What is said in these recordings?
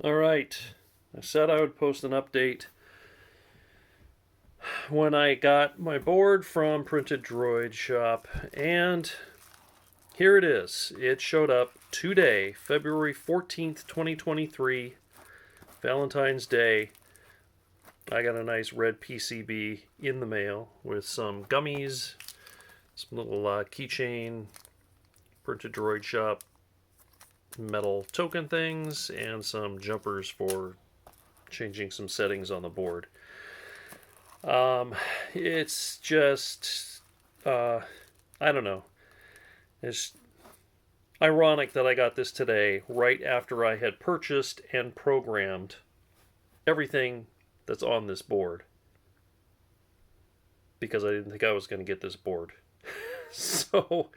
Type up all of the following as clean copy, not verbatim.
Alright, I said I would post an update when I got my board from Printed Droid Shop, and here it is. It showed up today, February 14th, 2023, Valentine's Day. I got a nice red PCB in the mail with some gummies, some little keychain, Printed Droid Shop metal token things, and some jumpers for changing some settings on the board. It's just, I don't know. It's ironic that I got this today, right after I had purchased and programmed everything that's on this board, because I didn't think I was going to get this board. So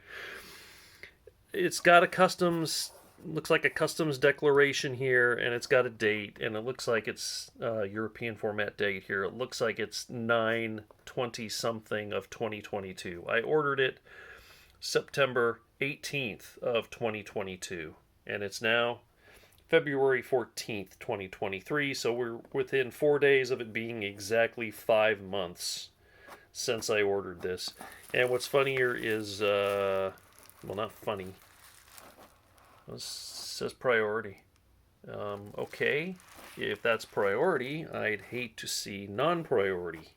it's got a customs, looks like a customs declaration here, and it's got a date, and it looks like it's European format date here. It looks like it's 9/20 something of 2022. I ordered it September 18th of 2022, and it's now February 14th, 2023, so we're within 4 days of it being exactly 5 months since I ordered this. And what's funnier is, well, not funny. It says priority. Okay, if that's priority, I'd hate to see non-priority.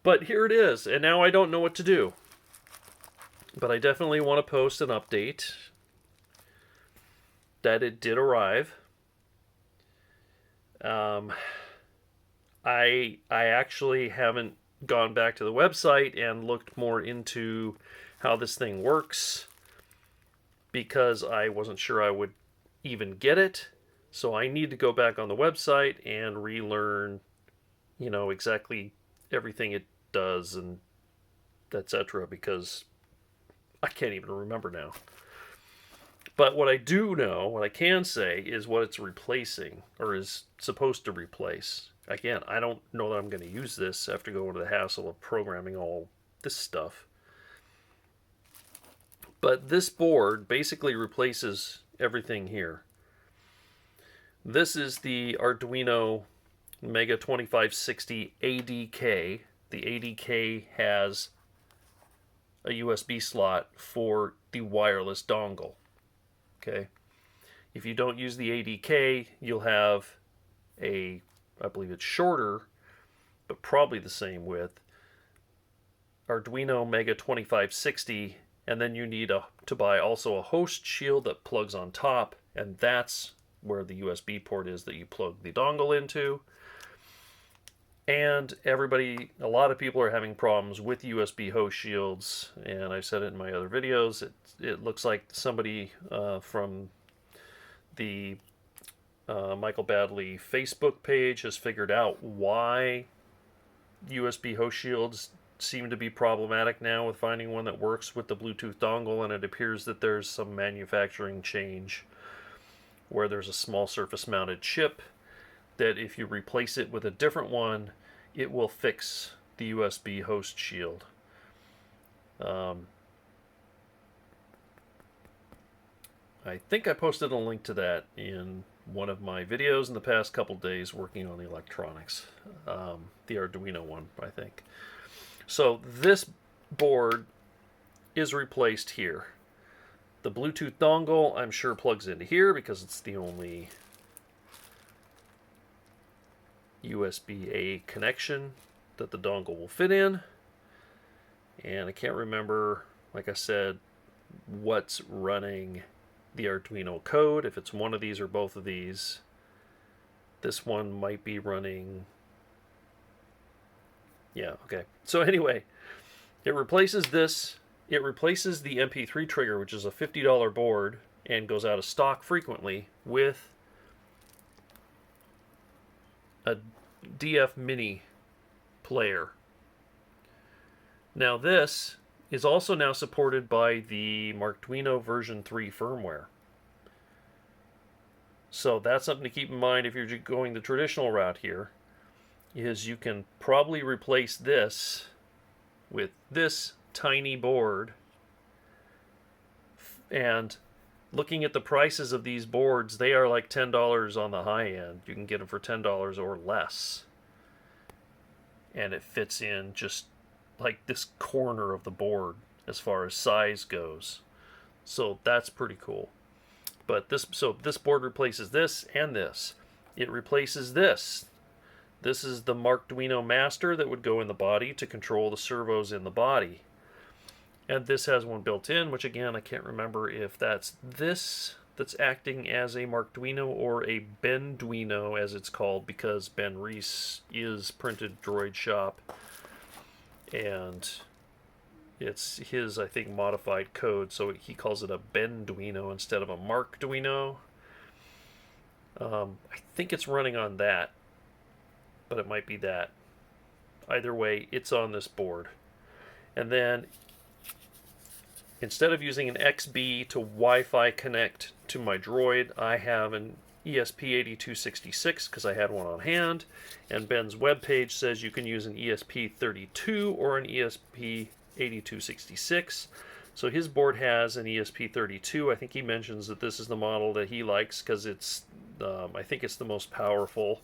But here it is, and now I don't know what to do. But I definitely want to post an update that it did arrive. I actually haven't gone back to the website and looked more into how this thing works, because I wasn't sure I would even get it. So I need to go back on the website and relearn, exactly everything it does and etc., because I can't even remember now. But what I do know, what I can say, is what it's replacing, or is supposed to replace. Again, I don't know that I'm going to use this after going to the hassle of programming all this stuff. But this board basically replaces everything here. This is the Arduino Mega 2560 ADK. The ADK has a USB slot for the wireless dongle. Okay. If you don't use the ADK, you'll have I believe it's shorter, but probably the same width, Arduino Mega 2560, and then you need to buy also a host shield that plugs on top, and that's where the USB port is that you plug the dongle into. And a lot of people are having problems with USB host shields, and I said it in my other videos. It looks like somebody from the Michael Badley Facebook page has figured out why USB host shields seem to be problematic now with finding one that works with the Bluetooth dongle, and it appears that there's some manufacturing change where there's a small surface mounted chip that if you replace it with a different one, it will fix the USB host shield. I think I posted a link to that in one of my videos in the past couple days working on the electronics. The Arduino one, I think. So this board is replaced here. The Bluetooth dongle, I'm sure, plugs into here because it's the only USB-A connection that the dongle will fit in. And I can't remember, like I said, what's running the Arduino code, if it's one of these or both of these. This one might be running... Yeah, okay. So anyway, it replaces this. It replaces the MP3 trigger, which is a $50 board and goes out of stock frequently, with a DF Mini player. Now this is also now supported by the Arduino version 3 firmware. So that's something to keep in mind if you're going the traditional route here, is you can probably replace this with this tiny board and looking at the prices of these boards, they are like $10 on the high end. You can get them for $10 or less. And it fits in just like this corner of the board as far as size goes. So that's pretty cool. But this board replaces this and this. It replaces this. This is the Arduino Master that would go in the body to control the servos in the body. And this has one built in, which again, I can't remember if that's this that's acting as a Arduino or a Benduino, as it's called, because Ben Reese is Printed Droid Shop. And it's his, I think, modified code, so he calls it a Benduino instead of a Markduino. I think it's running on that, but it might be that. Either way, it's on this board. And then, instead of using an XB to Wi-Fi connect to my droid, I have an ESP8266 because I had one on hand, and Ben's webpage says you can use an ESP32 or an ESP8266. So his board has an ESP32. I think he mentions that this is the model that he likes because it's, I think it's the most powerful.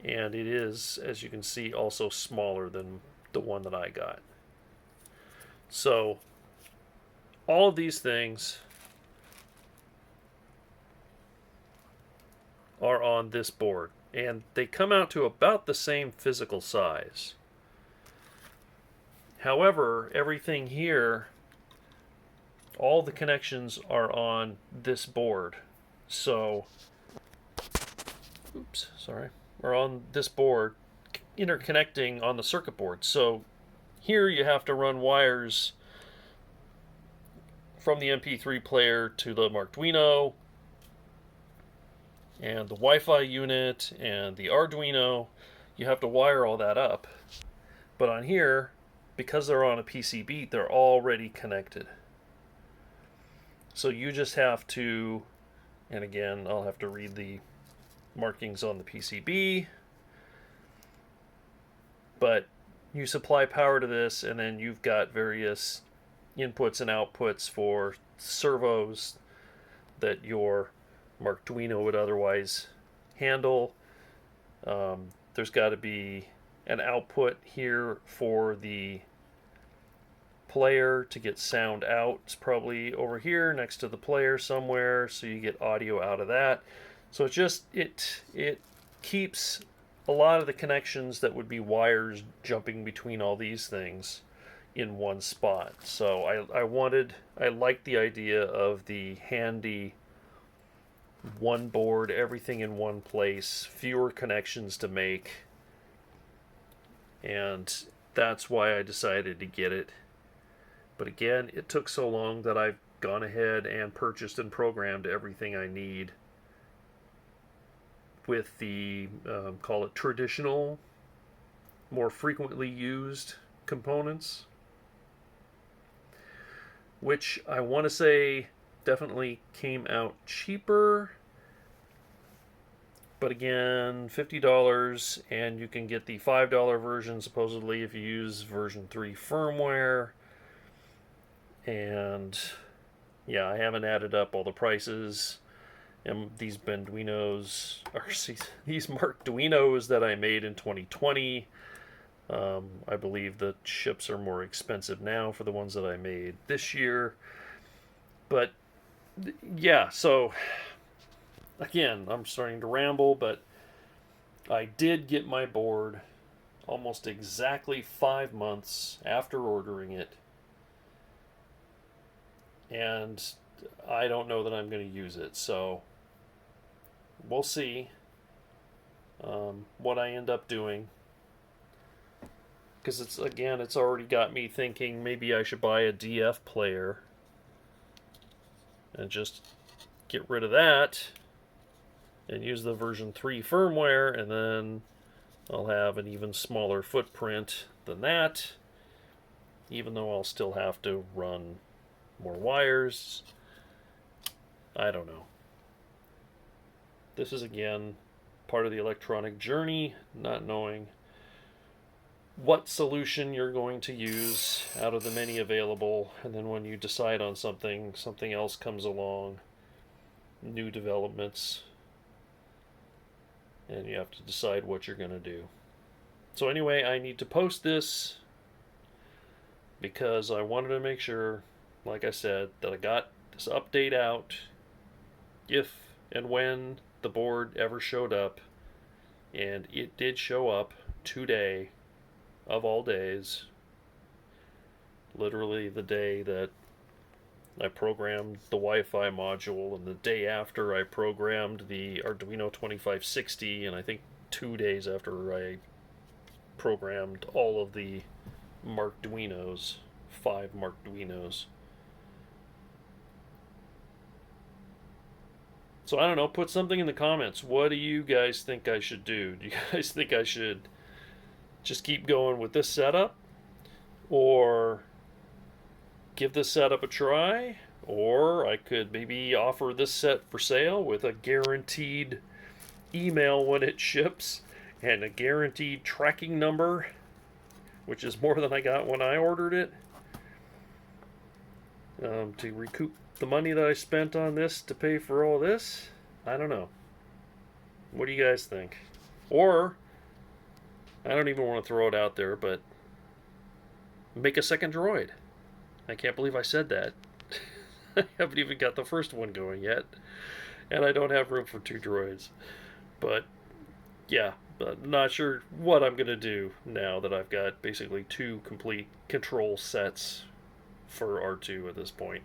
And it is, as you can see, also smaller than the one that I got. So all of these things are on this board, and they come out to about the same physical size. However, everything here, all the connections are on this board. So, are on this board, interconnecting on the circuit board. So here you have to run wires from the MP3 player to the Arduino and the Wi-Fi unit and the Arduino. You have to wire all that up. But on here, because they're on a PCB, they're already connected. So you just have to, and again, I'll have to read the markings on the PCB, but you supply power to this, and then you've got various inputs and outputs for servos that your Arduino would otherwise handle. There's got to be an output here for the player to get sound out. It's probably over here next to the player somewhere, so you get audio out of that. So it's just, it keeps a lot of the connections that would be wires jumping between all these things in one spot. So I liked the idea of the handy one board, everything in one place, fewer connections to make, and that's why I decided to get it. But again, it took so long that I've gone ahead and purchased and programmed everything I need with the, call it traditional, more frequently used components, which I want to say definitely came out cheaper. But again, $50, and you can get the $5 version supposedly if you use version 3 firmware. And yeah, I haven't added up all the prices. And these Benduinos, or these Markduinos that I made in 2020, I believe the ships are more expensive now for the ones that I made this year. But yeah, so again, I'm starting to ramble, but I did get my board almost exactly 5 months after ordering it. And I don't know that I'm going to use it, so we'll see what I end up doing. Because it's already got me thinking maybe I should buy a DF player and just get rid of that and use the version 3 firmware, and then I'll have an even smaller footprint than that, even though I'll still have to run more wires. I don't know. This is again part of the electronic journey, not knowing what solution you're going to use out of the many available, and then when you decide on something, something else comes along, new developments, and you have to decide what you're going to do. So anyway, I need to post this because I wanted to make sure, like I said, that I got this update out if and when the board ever showed up, and it did show up today of all days, literally the day that I programmed the Wi-Fi module, and the day after I programmed the Arduino 2560, and I think 2 days after I programmed all of the Markduinos, 5 Markduinos. So I don't know, put something in the comments. What do you guys think I should do? Do you guys think I should just keep going with this setup? Or give this setup a try? Or I could maybe offer this set for sale with a guaranteed email when it ships and a guaranteed tracking number, which is more than I got when I ordered it, to recoup the money that I spent on this to pay for all this. I don't know. What do you guys think? Or, I don't even want to throw it out there, but make a second droid. I can't believe I said that. I haven't even got the first one going yet, and I don't have room for 2 droids. But yeah, I'm not sure what I'm going to do now that I've got basically 2 complete control sets for R2 at this point.